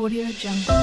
Audio Jungle.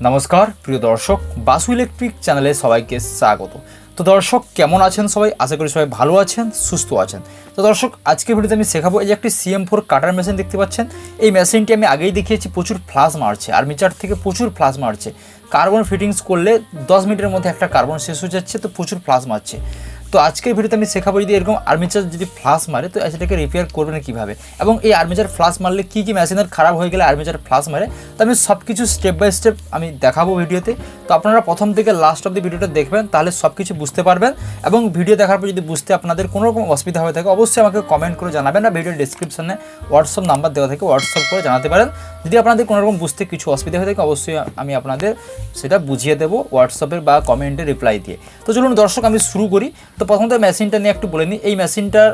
নমস্কার প্রিয় দর্শক, বাসু ইলেকট্রিক চ্যানেলে সবাইকে স্বাগত। তো দর্শক কেমন আছেন সবাই? আশা করি সবাই ভালো আছেন, সুস্থ আছেন। তো দর্শক আজকের ভিডিওতে আমি শেখাবো এই যে একটি Cm4 কাটার মেশিন দেখতে পাচ্ছেন। এই মেশিনটি আমি আগেই দেখিয়েছি, প্রচুর ফ্লাশ মারছে, আর্মিচার থেকে প্রচুর ফ্লাশ মারছে। কার্বন ফিটিংস করলে 10 মিনিটের মধ্যে একটা কার্বন শেষ হয়ে যাচ্ছে, তো প্রচুর ফ্লাশ মারছে। তো আজকের ভিডিওতে আমি শেখাবো যদি এরকম আর্মিচার যদি ফ্লাশ মারে তো সেটাকে রিপেয়ার করবেন কীভাবে, এবং এই আর্মিচার ফ্লাশ মারলে কী কী মেশিনের খারাপ হয়ে গেলে আর্মিচার ফ্লাশ মারে, তো আমি সব কিছু স্টেপ বাই স্টেপ আমি দেখাবো ভিডিওতে। তো আপনারা প্রথম থেকে লাস্ট অব্দি ভিডিওটা দেখবেন, তাহলে সব কিছু বুঝতে পারবেন। এবং ভিডিও দেখার পর যদি বুঝতে আপনাদের কোনো রকম অসুবিধা হয়ে থাকে অবশ্যই আমাকে কমেন্ট করে জানাবেন, না ভিডিওর ডিসক্রিপশনে হোয়াটসঅ্যাপ নাম্বার দেওয়া থাকে, হোয়াটসঅ্যাপ করে জানাতে পারেন। যদি আপনাদের কোনো রকম বুঝতে কিছু অসুবিধা হয়ে থাকে অবশ্যই আমি আপনাদের সেটা বুঝিয়ে দেবো হোয়াটসঅ্যাপের বা কমেন্টে রিপ্লাই দিয়ে। তো চলুন দর্শক আমি শুরু করি। তো প্রথমত মেশিনটা নিয়ে একটু বলে নিই। এই মেশিনটার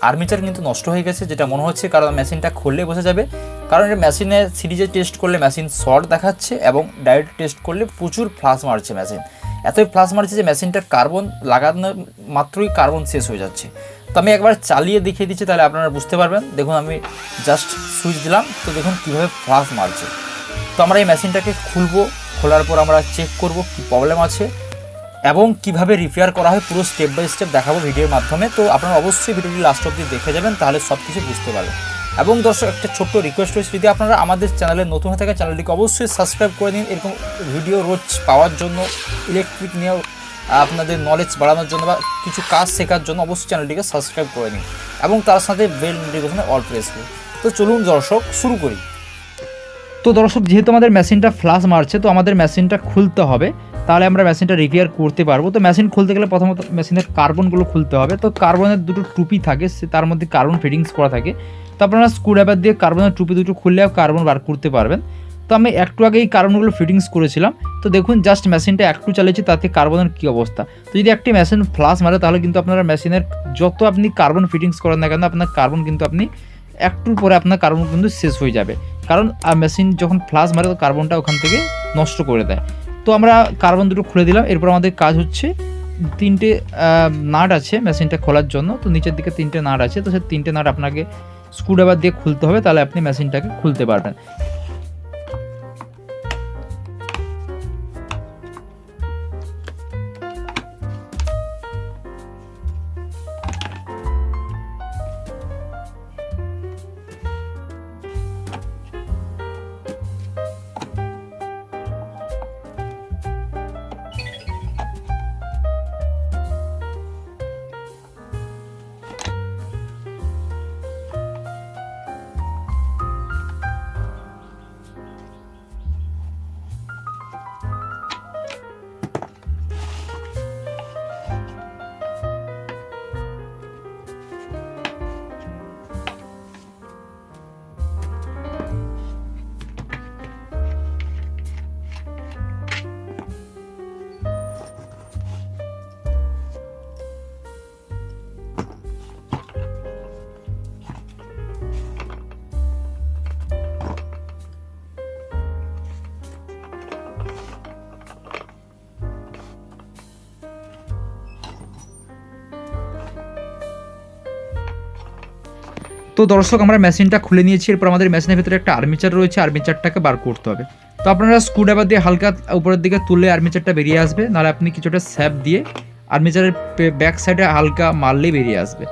আর্মিচার কিন্তু নষ্ট হয়ে গেছে যেটা মনে হচ্ছে, কারণ মেশিনটা খুললে বোঝা যাবে। কারণ এটা মেশিনে সিরিজে টেস্ট করলে মেশিন শর্ট দেখাচ্ছে এবং ডাইরেক্ট টেস্ট করলে প্রচুর ফ্লাশ মারছে মেশিন। এতই ফ্লাশ মারছে যে মেশিনটার কার্বন লাগানো মাত্রই কার্বন শেষ হয়ে যাচ্ছে। তো আমি একবার চালিয়ে দেখিয়ে দিচ্ছি, তাহলে আপনারা বুঝতে পারবেন। দেখুন আমি জাস্ট সুইচ দিলাম, তো দেখুন কীভাবে ফ্লাশ মারছে। তো আমরা এই মেশিনটাকে খুলবো, খোলার পর আমরা চেক করব কী প্রবলেম আছে এবং কিভাবে রিপেয়ার করা হয়, পুরো স্টেপ বাই স্টেপ দেখাবো ভিডিওর মাধ্যমে। তো আপনারা অবশ্যই ভিডিওটি লাস্ট অবধি দেখে যাবেন, তাহলে সব কিছু বুঝতে পারবেন। এবং দর্শক একটা ছোট্ট রিকোয়েস্ট রয়েছে, যদি আপনারা আমাদের চ্যানেলে নতুন হয়ে থাকে চ্যানেলটিকে অবশ্যই সাবস্ক্রাইব করে দিন, এরকম ভিডিও রোজ পাওয়ার জন্য, ইলেকট্রিক নিয়ে আপনাদের নলেজ বাড়ানোর জন্য বা কিছু কাজ শেখার জন্য অবশ্যই চ্যানেলটিকে সাবস্ক্রাইব করে নিন এবং তার সাথে বেল নোটিফিকেশনে অল প্রেস করুন। তো চলুন দর্শক শুরু করি। তো দর্শক যেহেতু আমাদের মেশিনটা ফ্লাশ মারছে, তো আমাদের মেশিনটা খুলতে হবে, তাহলে আমরা মেশিনটা রিপেয়ার করতে পারবো। তো মেশিন খুলতে গেলে প্রথমত মেশিনের কার্বনগুলো খুলতে হবে। তো কার্বনের দুটো টুপি থাকে, তার মধ্যে কার্বন ফিটিংস করা থাকে। তো আপনারা স্ক্রুড্রাইভার দিয়ে কার্বনের টুপি দুটো খুললে কার্বন বার করতে পারবেন। তো আমি একটু আগে এই কার্বনগুলো ফিটিংস করেছিলাম। তো দেখুন জাস্ট মেশিনটা একটু চালিয়েছি, তাতে কার্বনের কী অবস্থা। তো যদি একটি মেশিন ফ্লাশ মারে তাহলে কিন্তু আপনারা মেশিনের যত আপনি কার্বন ফিটিংস করেন না কেন, আপনার কার্বন কিন্তু আপনি একটুর পরে আপনার কার্বন কিন্তু শেষ হয়ে যাবে। কারণ মেশিন যখন ফ্লাশ মারে তো কার্বনটা ওখান থেকে নষ্ট করে দেয়। তো আমরা কার্বন দুটো খুলে দিলাম। এরপর আমাদের কাজ হচ্ছে, তিনটে নাট আছে মেশিনটা খোলার জন্য। তো নিচের দিকে তিনটে নাট আছে, তো সেই তিনটে নাট আপনাকে স্ক্রুড্রাইভার দিয়ে খুলতে হবে, তাহলে আপনি মেশিনটাকে খুলতে পারবেন। তো দর্শক আমরা মেশিনটা খুলে নিয়েছি। এরপর আমাদের মেশিনের ভিতরে একটা আর্মিচার রয়েছে, আর্মিচারটাকে বার করতে হবে। তো আপনারা স্ক্রুড্রাইভার দিয়ে হালকা উপরের দিকে তুললে আর্মিচারটা বেরিয়ে আসবে, নাহলে আপনি কিছুটা স্যাপ দিয়ে আর্মিচারের ব্যাক সাইডে হালকা মারলেই বেরিয়ে আসবে।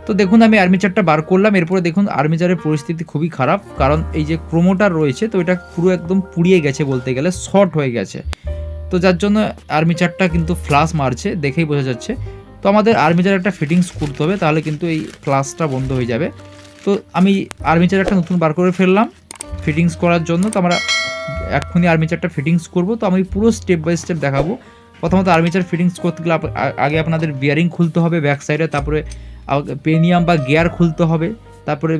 তো দেখুন আমি আর্মিচারটা বার করলাম। এরপরে দেখুন আর্মিচারের পরিস্থিতি খুবই খারাপ, কারণ এই যে ক্রোমোটার রয়েছে তো এটা পুরো একদম পুড়িয়ে গেছে, বলতে গেলে শর্ট হয়ে গেছে। তো যার জন্য আর্মিচারটা কিন্তু ফ্লাশ মারছে, দেখেই বোঝা যাচ্ছে। তো আমাদের আর্মিচার একটা ফিটিংস করতে হবে, তাহলে কিন্তু এই ফ্লাশটা বন্ধ হয়ে যাবে। তো আমি আর্মিচার একটা নতুন বার করে ফেললাম ফিটিংস করার জন্য। তো আমরা এক্ষুনি আর্মিচারটা ফিটিংস করব। তো আমি পুরো স্টেপ বাই স্টেপ দেখাবো। প্রথমত আর্মিচার ফিটিংস করতে গেলে আগে আপনাদের বিয়ারিং খুলতে হবে ব্যাক সাইডে, তারপরে পেনিয়াম বা গিয়ার খুলতে হবে, তারপরে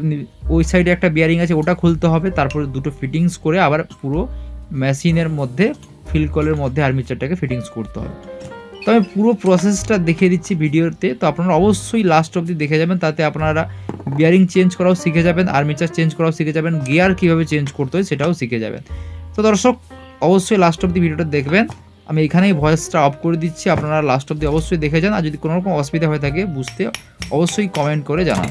ওই সাইডে একটা বিয়ারিং আছে ওটা খুলতে হবে, তারপরে দুটো ফিটিংস করে আবার পুরো মেশিনের মধ্যে ফিল কলের মধ্যে আর্মিচারটাকে ফিটিংস করতে হবে। তো আমি পুরো প্রসেসটা দেখিয়ে দিচ্ছি ভিডিওতে, তো আপনারা অবশ্যই লাস্ট অবধি দেখে যাবেন, তাতে আপনারা বিয়ারিং চেঞ্জ করাও শিখে যাবেন, আর্মেচার চেঞ্জ করাও শিখে যাবেন, গিয়ার কীভাবে চেঞ্জ করতে হয় সেটাও শিখে যাবেন। তো দর্শক অবশ্যই লাস্ট অব্দি ভিডিওটা দেখবেন। আমি এখানেই ভয়েসটা অফ করে দিচ্ছি, আপনারা লাস্ট অব্দি অবশ্যই দেখে যান। আর যদি কোনো রকম অসুবিধা হয়ে থাকে বুঝতে অবশ্যই কমেন্ট করে জানান।